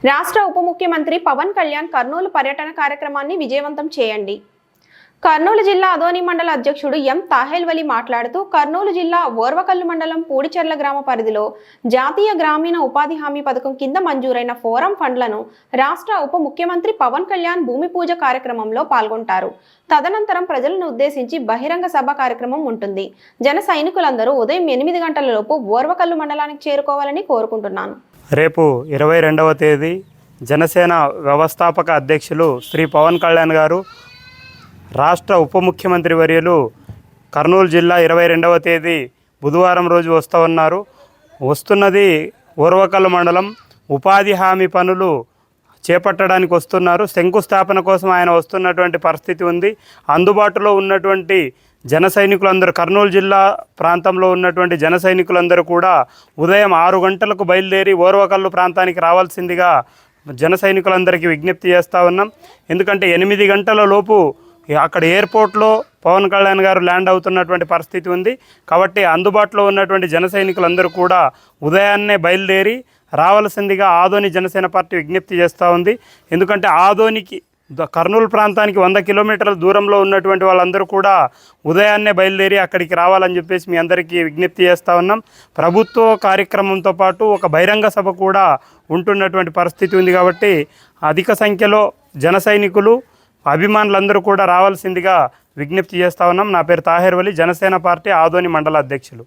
రాష్ట్ర ఉప ముఖ్యమంత్రి పవన్ కళ్యాణ్ కర్నూలు పర్యటన కార్యక్రమాన్ని విజయవంతం చేయండి. కర్నూలు జిల్లా అదోని మండల అధ్యక్షుడు ఎం తాహెల్వలి మాట్లాడుతూ కర్నూలు జిల్లా ఓర్వకల్లు మండలం పూడిచెర్ల గ్రామ పరిధిలో జాతీయ గ్రామీణ ఉపాధి హామీ పథకం కింద మంజూరైన ఫోరం ఫండ్లను రాష్ట్ర ఉప ముఖ్యమంత్రి పవన్ కళ్యాణ్ భూమి పూజ కార్యక్రమంలో పాల్గొంటారు. తదనంతరం ప్రజలను ఉద్దేశించి బహిరంగ సభ కార్యక్రమం ఉంటుంది. జన సైనికులందరూ ఉదయం 8 గంటలలోపు ఓర్వకల్లు మండలానికి చేరుకోవాలని కోరుకుంటున్నాను. రేపు 22వ తేదీ జనసేన వ్యవస్థాపక అధ్యక్షులు శ్రీ పవన్ కళ్యాణ్ గారు రాష్ట్ర ఉప ముఖ్యమంత్రి వర్యులు కర్నూలు జిల్లా 22వ తేదీ బుధవారం రోజు వస్తున్నది ఓర్వకల్లు మండలం ఉపాధి హామీ పనులు చేపట్టడానికి వస్తున్నారు. శంకుస్థాపన కోసం ఆయన వస్తున్నటువంటి పరిస్థితి ఉంది. అందుబాటులో ఉన్నటువంటి జన సైనికులందరూ కర్నూలు జిల్లా ప్రాంతంలో ఉన్నటువంటి జన సైనికులందరూ కూడా ఉదయం 6 గంటలకు బయలుదేరి ఓర్వకల్లు ప్రాంతానికి రావాల్సిందిగా జన సైనికులందరికీ విజ్ఞప్తి చేస్తూ ఉన్నాం. ఎందుకంటే 8 గంటల లోపు అక్కడ ఎయిర్పోర్ట్లో పవన్ కళ్యాణ్ గారు ల్యాండ్ అవుతున్నటువంటి పరిస్థితి ఉంది. కాబట్టి అందుబాటులో ఉన్నటువంటి జన సైనికులందరూ కూడా ఉదయాన్నే బయలుదేరి రావాల్సిందిగా ఆదోని జనసేన పార్టీ విజ్ఞప్తి చేస్తూ ఉంది. ఎందుకంటే ఆదోనికి కర్నూలు ప్రాంతానికి 100 కిలోమీటర్ల దూరంలో ఉన్నటువంటి వాళ్ళందరూ కూడా ఉదయాన్నే బయలుదేరి అక్కడికి రావాలని చెప్పేసి మీ అందరికీ విజ్ఞప్తి చేస్తూ ఉన్నాం. ప్రభుత్వ కార్యక్రమంతో పాటు ఒక బహిరంగ సభ కూడా ఉంటున్నటువంటి పరిస్థితి ఉంది. కాబట్టి అధిక సంఖ్యలో జన సైనికులు అభిమానులందరూ కూడా రావాల్సిందిగా విజ్ఞప్తి చేస్తూ ఉన్నాం. నా పేరు తాహెర్ వలి, జనసేన పార్టీ ఆదోని మండల అధ్యక్షులు.